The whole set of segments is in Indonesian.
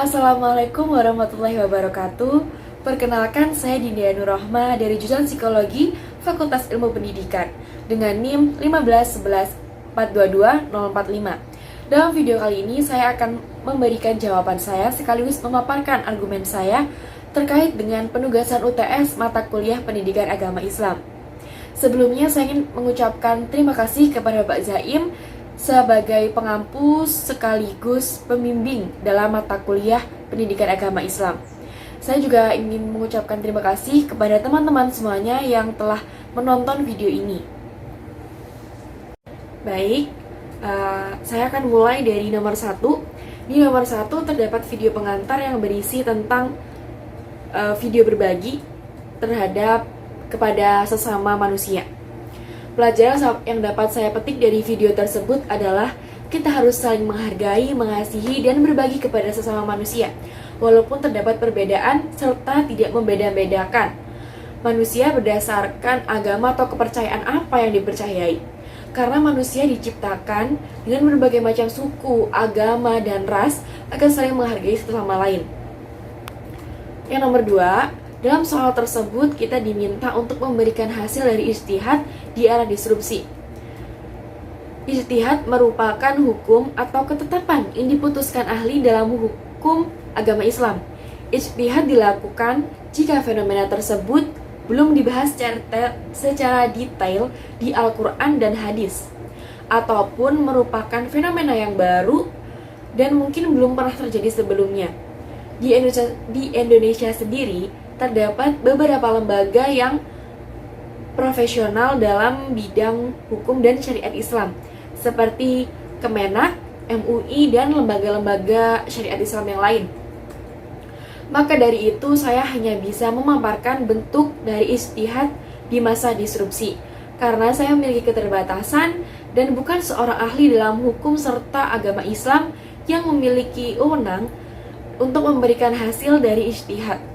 Assalamualaikum warahmatullahi wabarakatuh. Perkenalkan, saya Dinda Nurrohma dari jurusan Psikologi Fakultas Ilmu Pendidikan dengan NIM 15114220045. Dalam video kali ini saya akan memberikan jawaban saya sekaligus memaparkan argumen saya terkait dengan penugasan UTS mata kuliah Pendidikan Agama Islam. Sebelumnya saya ingin mengucapkan terima kasih kepada Pak Zaim sebagai pengampus sekaligus pembimbing dalam mata kuliah Pendidikan Agama Islam. Saya juga ingin mengucapkan terima kasih kepada teman-teman semuanya yang telah menonton video ini. Baik, saya akan mulai dari nomor 1. Di nomor 1 terdapat video pengantar yang berisi tentang video berbagi terhadap kepada sesama manusia. Pelajaran yang dapat saya petik dari video tersebut adalah kita harus saling menghargai, mengasihi, dan berbagi kepada sesama manusia, walaupun terdapat perbedaan serta tidak membeda-bedakan manusia berdasarkan agama atau kepercayaan apa yang dipercayai. Karena manusia diciptakan dengan berbagai macam suku, agama, dan ras agar saling menghargai satu sama lain. Yang nomor 2, dalam soal tersebut kita diminta untuk memberikan hasil dari ijtihad di era disrupsi. Ijtihad merupakan hukum atau ketetapan yang diputuskan ahli dalam hukum agama Islam. Ijtihad dilakukan jika fenomena tersebut belum dibahas secara detail di Al-Quran dan hadis, ataupun merupakan fenomena yang baru dan mungkin belum pernah terjadi sebelumnya. Di Indonesia sendiri terdapat beberapa lembaga yang profesional dalam bidang hukum dan syariat Islam, seperti Kemenak, MUI, dan lembaga-lembaga syariat Islam yang lain. Maka dari itu saya hanya bisa memaparkan bentuk dari ijtihad di masa disrupsi, karena saya memiliki keterbatasan dan bukan seorang ahli dalam hukum serta agama Islam yang memiliki wewenang untuk memberikan hasil dari ijtihad.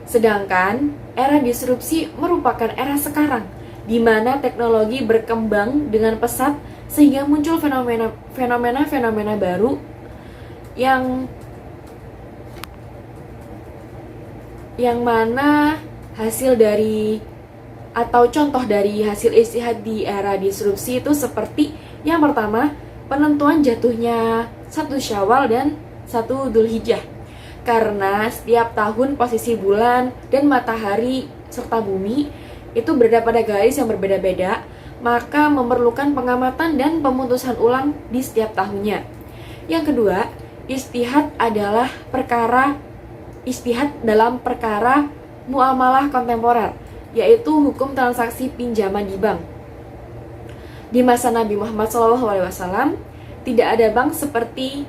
Sedangkan era disrupsi merupakan era sekarang, di mana teknologi berkembang dengan pesat sehingga muncul fenomena-fenomena baru yang mana hasil dari atau contoh dari hasil ijtihad di era disrupsi itu seperti yang pertama, penentuan jatuhnya 1 Syawal dan 1 Dzulhijjah. Karena setiap tahun posisi bulan dan matahari serta bumi itu berada pada garis yang berbeda-beda, maka memerlukan pengamatan dan pemutusan ulang di setiap tahunnya. Yang kedua, ijtihad adalah ijtihad dalam perkara muamalah kontemporer, yaitu hukum transaksi pinjaman di bank. Di masa Nabi Muhammad SAW tidak ada bank seperti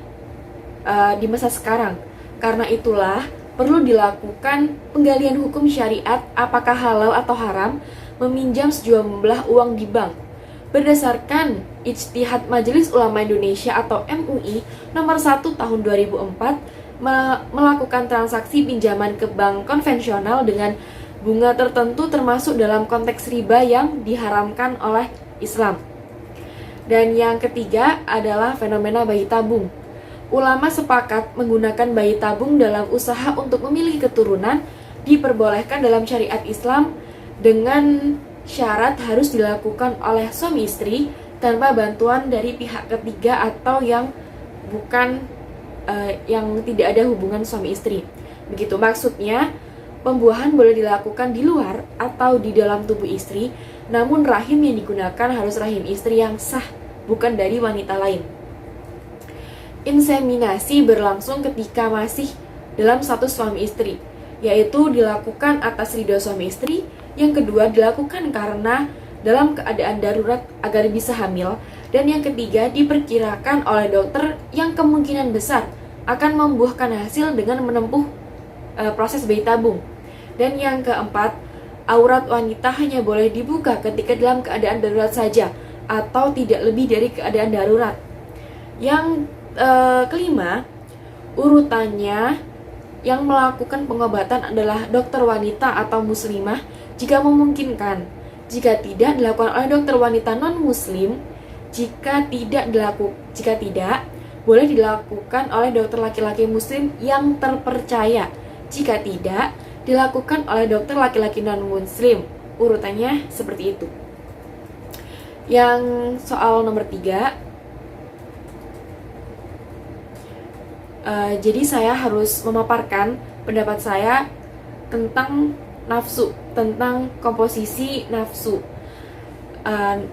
di masa sekarang. Karena itulah perlu dilakukan penggalian hukum syariat apakah halal atau haram meminjam sejumlah uang di bank. Berdasarkan Ijtihad Majelis Ulama Indonesia atau MUI nomor 1 tahun 2004 melakukan transaksi pinjaman ke bank konvensional dengan bunga tertentu termasuk dalam konteks riba yang diharamkan oleh Islam. Dan yang ketiga adalah fenomena bayi tabung. Ulama sepakat menggunakan bayi tabung dalam usaha untuk memiliki keturunan diperbolehkan dalam syariat Islam dengan syarat harus dilakukan oleh suami istri tanpa bantuan dari pihak ketiga atau yang tidak ada hubungan suami istri. Begitu maksudnya, pembuahan boleh dilakukan di luar atau di dalam tubuh istri, namun rahim yang digunakan harus rahim istri yang sah, bukan dari wanita lain. Inseminasi berlangsung ketika masih dalam status suami istri, yaitu dilakukan atas ridho suami istri. Yang kedua dilakukan karena dalam keadaan darurat agar bisa hamil. Dan yang ketiga diperkirakan oleh dokter yang kemungkinan besar akan membuahkan hasil dengan menempuh proses bayi tabung. Dan yang keempat, aurat wanita hanya boleh dibuka ketika dalam keadaan darurat saja atau tidak lebih dari keadaan darurat. Yang kelima, urutannya yang melakukan pengobatan adalah dokter wanita atau muslimah jika memungkinkan. Jika tidak, dilakukan oleh dokter wanita non-muslim. Jika tidak, boleh dilakukan oleh dokter laki-laki muslim yang terpercaya. Jika tidak, dilakukan oleh dokter laki-laki non-muslim. Urutannya seperti itu. Yang soal nomor 3, jadi saya harus memaparkan pendapat saya tentang nafsu, tentang komposisi nafsu.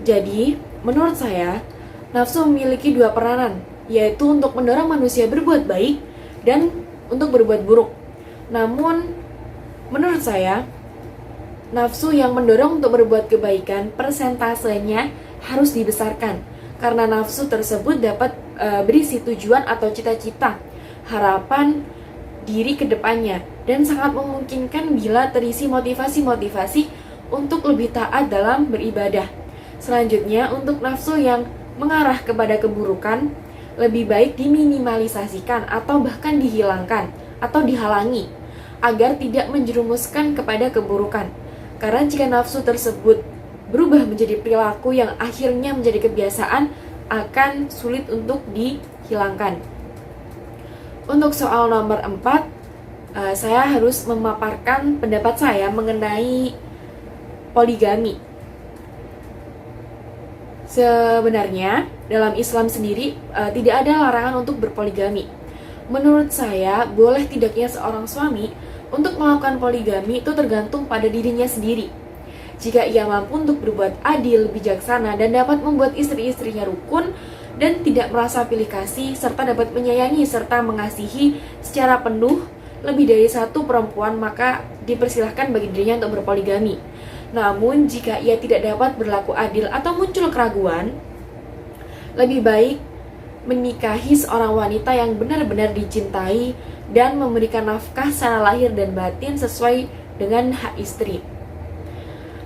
Jadi, menurut saya, nafsu memiliki 2 peranan, yaitu untuk mendorong manusia berbuat baik dan untuk berbuat buruk. Namun, menurut saya, nafsu yang mendorong untuk berbuat kebaikan, persentasenya harus dibesarkan, karena nafsu tersebut dapat berisi tujuan atau cita-cita, harapan diri ke depannya, dan sangat memungkinkan bila terisi motivasi-motivasi untuk lebih taat dalam beribadah. Selanjutnya, untuk nafsu yang mengarah kepada keburukan, lebih baik diminimalisasikan atau bahkan dihilangkan atau dihalangi agar tidak menjerumuskan kepada keburukan. Karena jika nafsu tersebut berubah menjadi perilaku yang akhirnya menjadi kebiasaan, akan sulit untuk dihilangkan. Untuk soal nomor 4, saya harus memaparkan pendapat saya mengenai poligami. Sebenarnya, dalam Islam sendiri tidak ada larangan untuk berpoligami. Menurut saya, boleh tidaknya seorang suami untuk melakukan poligami itu tergantung pada dirinya sendiri. Jika ia mampu untuk berbuat adil, bijaksana, dan dapat membuat istri-istrinya rukun dan tidak merasa pilih kasih, serta dapat menyayangi serta mengasihi secara penuh lebih dari satu perempuan, maka dipersilahkan bagi dirinya untuk berpoligami. Namun, jika ia tidak dapat berlaku adil atau muncul keraguan, lebih baik menikahi seorang wanita yang benar-benar dicintai dan memberikan nafkah secara lahir dan batin sesuai dengan hak istri.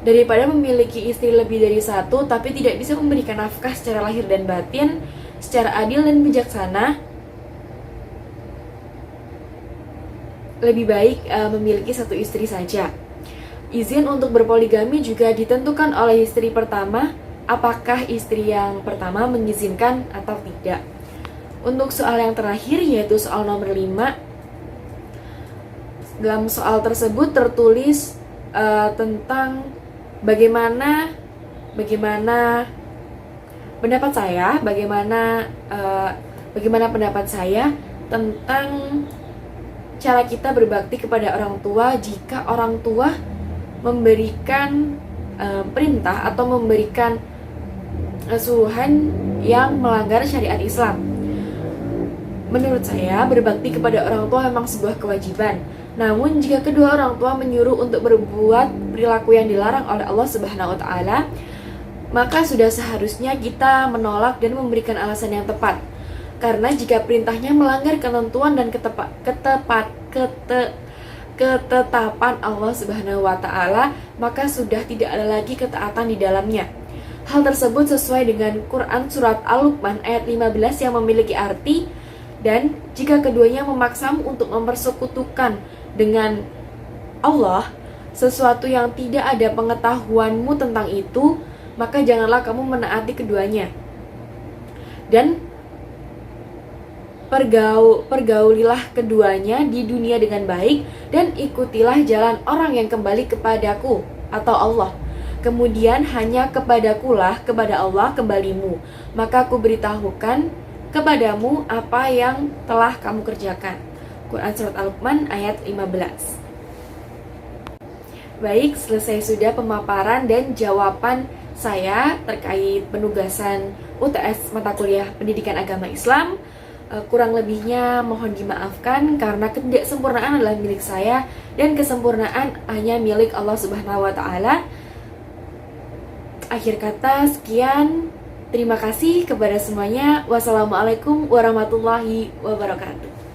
Daripada memiliki istri lebih dari satu tapi tidak bisa memberikan nafkah secara lahir dan batin secara adil dan bijaksana, lebih baik memiliki satu istri saja. Izin untuk berpoligami juga ditentukan oleh istri pertama, apakah istri yang pertama mengizinkan atau tidak. Untuk soal yang terakhir, yaitu soal nomor 5, dalam soal tersebut tertulis tentang bagaimana pendapat saya, bagaimana pendapat saya tentang cara kita berbakti kepada orang tua jika orang tua memberikan perintah atau memberikan suruhan yang melanggar syariat Islam. Menurut saya, berbakti kepada orang tua memang sebuah kewajiban. Namun jika kedua orang tua menyuruh untuk berbuat perilaku yang dilarang oleh Allah Subhanahu wa taala, maka sudah seharusnya kita menolak dan memberikan alasan yang tepat. Karena jika perintahnya melanggar ketentuan dan ketetapan Allah Subhanahu wa taala, maka sudah tidak ada lagi ketaatan di dalamnya. Hal tersebut sesuai dengan Quran surat Al-Luqman ayat 15 yang memiliki arti, dan jika keduanya memaksamu untuk mempersekutukan dengan Allah sesuatu yang tidak ada pengetahuanmu tentang itu, maka janganlah kamu menaati keduanya. Dan pergaulilah keduanya di dunia dengan baik, dan ikutilah jalan orang yang kembali kepadaku atau Allah. Kemudian hanya kepadakulah, kepada Allah kembalimu, maka aku beritahukan kepadamu apa yang telah kamu kerjakan. Quran surat Al-Luqman ayat 15. Baik, selesai sudah pemaparan dan jawaban saya terkait penugasan UTS mata kuliah Pendidikan Agama Islam. Kurang lebihnya mohon dimaafkan karena ketidaksempurnaan adalah milik saya dan kesempurnaan hanya milik Allah Subhanahu wa taala. Akhir kata, sekian. Terima kasih kepada semuanya. Wassalamualaikum warahmatullahi wabarakatuh.